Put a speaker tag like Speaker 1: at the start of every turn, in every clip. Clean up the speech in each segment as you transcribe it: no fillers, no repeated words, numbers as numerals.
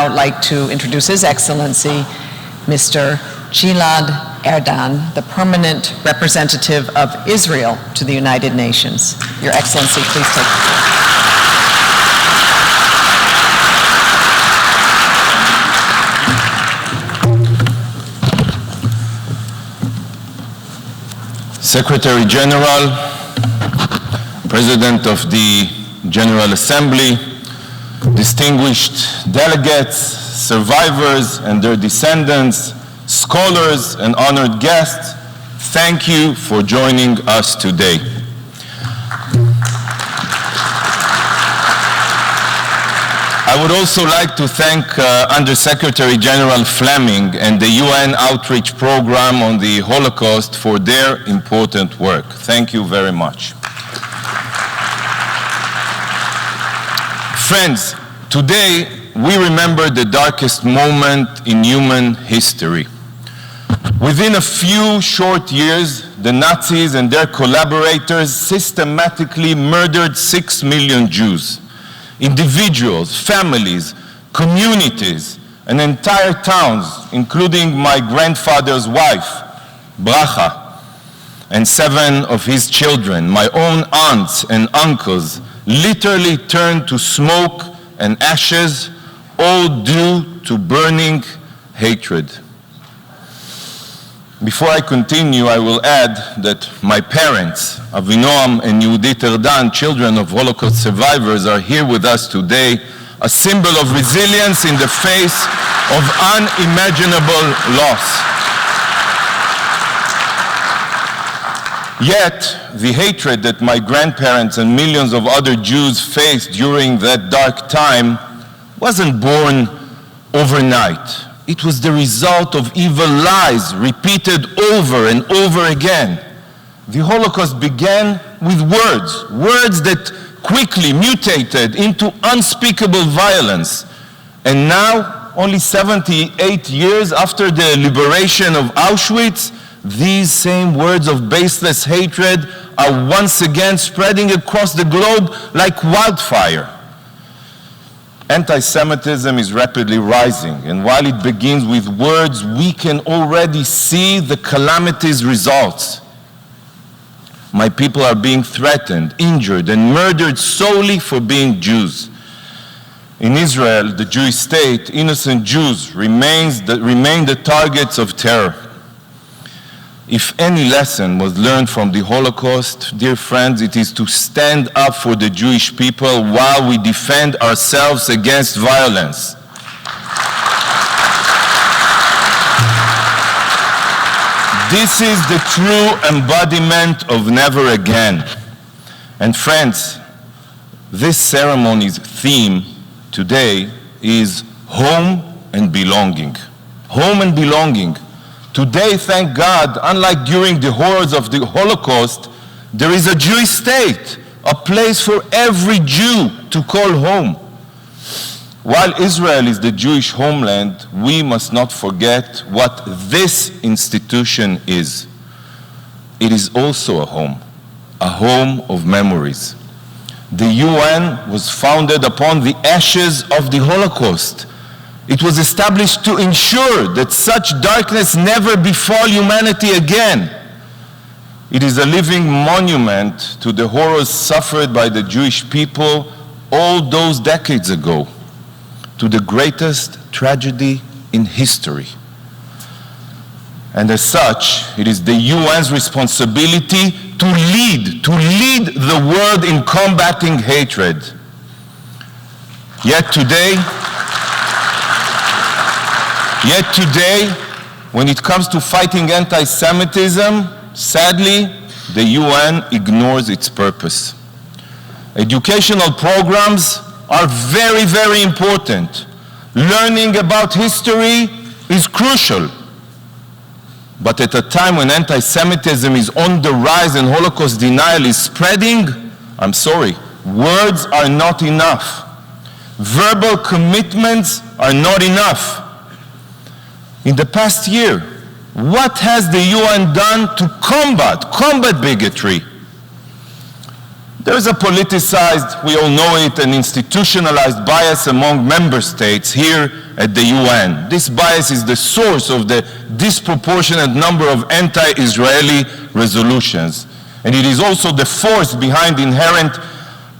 Speaker 1: now like to introduce His Excellency, Mr. Gilad Erdan, the permanent representative of Israel to the United Nations. Your Excellency, please take the floor.
Speaker 2: Secretary General, President of the General Assembly, distinguished delegates, survivors and their descendants, scholars and honored guests, thank you for joining us today. I would also like to thank Undersecretary General Fleming and the UN Outreach Program on the Holocaust for their important work. Thank you very much. Friends, today we remember the darkest moment in human history. Within a few short years, the Nazis and their collaborators systematically murdered 6 million Jews. Individuals, families, communities, and entire towns, including my grandfather's wife, Bracha, and 7 of his children, my own aunts and uncles, literally turned to smoke and ashes, all due to burning hatred. Before I continue, I will add that my parents, Avinoam and Yehudit Erdan, children of Holocaust survivors, are here with us today, a symbol of resilience in the face of unimaginable loss. Yet, the hatred that my grandparents and millions of other Jews faced during that dark time wasn't born overnight. It was the result of evil lies repeated over and over again. The Holocaust began with words that quickly mutated into unspeakable violence. And now, only 78 years after the liberation of Auschwitz, these same words of baseless hatred are once again spreading across the globe like wildfire. Anti-Semitism is rapidly rising, and while it begins with words, we can already see the calamity's results. My people are being threatened, injured, and murdered solely for being Jews. In Israel, the Jewish state, innocent Jews remain the targets of terror. If any lesson was learned from the Holocaust, dear friends, it is to stand up for the Jewish people while we defend ourselves against violence. This is the true embodiment of never again. And friends, this ceremony's theme today is home and belonging. Home and belonging. Today, thank God, unlike during the horrors of the Holocaust, there is a Jewish state, a place for every Jew to call home. While Israel is the Jewish homeland, we must not forget what this institution is. It is also a home of memories. The UN was founded upon the ashes of the Holocaust. It was established to ensure that such darkness never befall humanity again. It is a living monument to the horrors suffered by the Jewish people all those decades ago, to the greatest tragedy in history. And as such, it is the UN's responsibility to lead the world in combating hatred. Yet today, when it comes to fighting anti-Semitism, sadly, the UN ignores its purpose. Educational programs are very, very important. Learning about history is crucial. But at a time when anti-Semitism is on the rise and Holocaust denial is spreading, I'm sorry, words are not enough. Verbal commitments are not enough. In the past year, what has the UN done to combat bigotry? There is a politicized, we all know it, an institutionalized bias among member states here at the UN. This bias is the source of the disproportionate number of anti-Israeli resolutions. And it is also the force behind inherent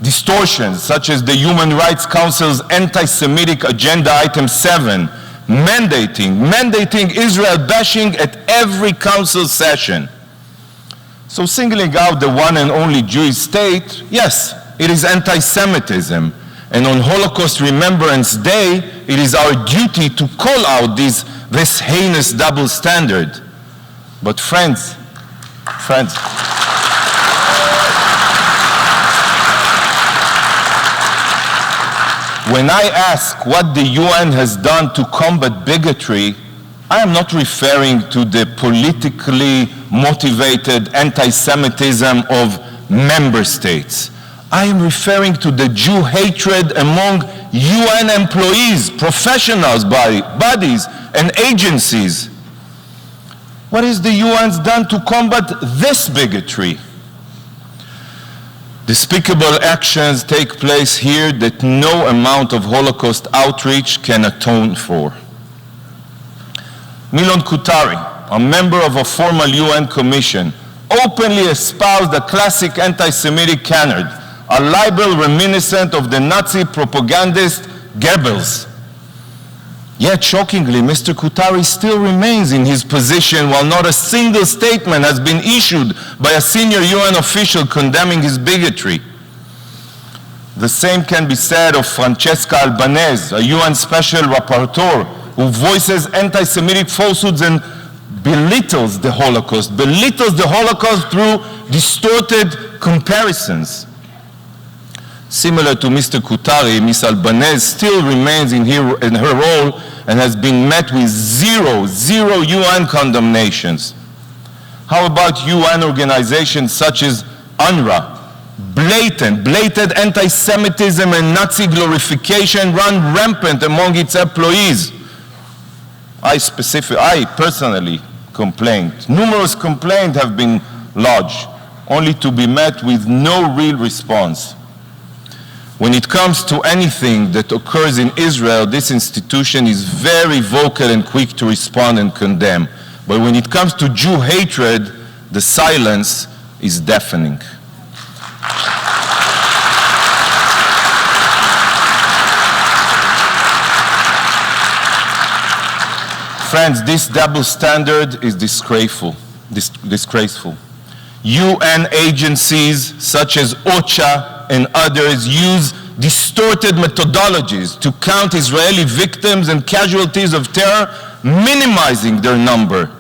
Speaker 2: distortions, such as the Human Rights Council's anti-Semitic Agenda Item 7, mandating Israel bashing at every council session. So singling out the one and only Jewish state, yes, it is anti-Semitism. And on Holocaust Remembrance Day, it is our duty to call out this heinous double standard. But friends, when I ask what the UN has done to combat bigotry, I am not referring to the politically motivated anti-Semitism of member states. I am referring to the Jew hatred among UN employees, professionals, bodies, and agencies. What has the UN done to combat this bigotry? Despicable actions take place here that no amount of Holocaust outreach can atone for. Milon Kutari, a member of a formal UN commission, openly espoused a classic anti-Semitic canard, a libel reminiscent of the Nazi propagandist Goebbels. Yet, shockingly, Mr. Kutari still remains in his position while not a single statement has been issued by a senior UN official condemning his bigotry. The same can be said of Francesca Albanese, a UN special rapporteur who voices anti-Semitic falsehoods and belittles the Holocaust through distorted comparisons. Similar to Mr. Kutari, Ms. Albanese still remains in her role and has been met with zero UN condemnations. How about UN organizations such as UNRWA? Blatant anti-Semitism and Nazi glorification run rampant among its employees. I personally complained. Numerous complaints have been lodged, only to be met with no real response. When it comes to anything that occurs in Israel, this institution is very vocal and quick to respond and condemn. But when it comes to Jew hatred, the silence is deafening. Friends, this double standard is disgraceful. UN agencies such as OCHA and others use distorted methodologies to count Israeli victims and casualties of terror, minimizing their number.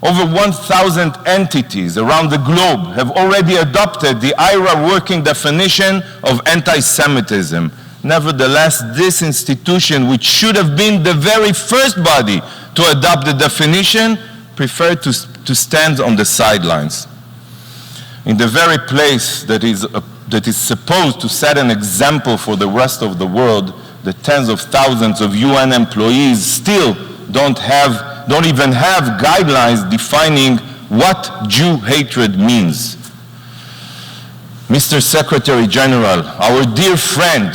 Speaker 2: Over 1,000 entities around the globe have already adopted the IHRA working definition of anti-Semitism. Nevertheless, this institution, which should have been the very first body to adopt the definition, preferred to stand on the sidelines. In the very place that is supposed to set an example for the rest of the world, the tens of thousands of UN employees still don't even have guidelines defining what Jew hatred means. Mr. Secretary General, our dear friend,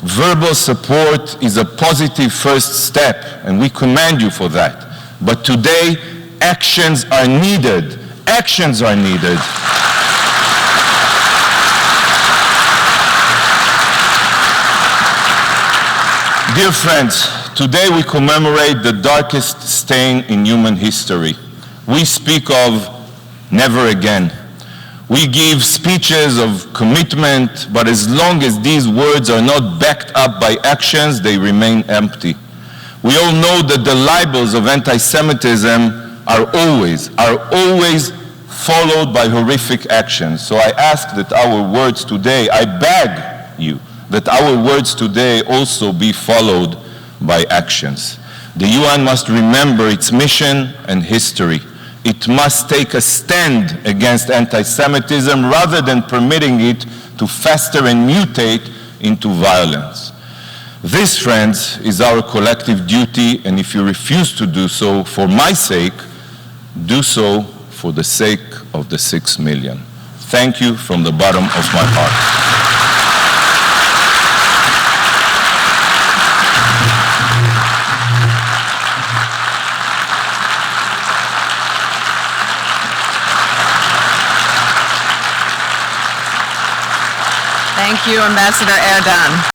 Speaker 2: verbal support is a positive first step, and we commend you for that. But today, actions are needed. Actions are needed. Dear friends, today we commemorate the darkest stain in human history. We speak of never again. We give speeches of commitment, but as long as these words are not backed up by actions, they remain empty. We all know that the libels of anti-Semitism are always followed by horrific actions. So I ask that our words today, I beg you, that our words today also be followed by actions. The UN must remember its mission and history. It must take a stand against anti-Semitism rather than permitting it to fester and mutate into violence. This, friends, is our collective duty, and if you refuse to do so for my sake, do so for the sake of the 6 million. Thank you from the bottom of my heart.
Speaker 1: Thank you, Ambassador Erdan.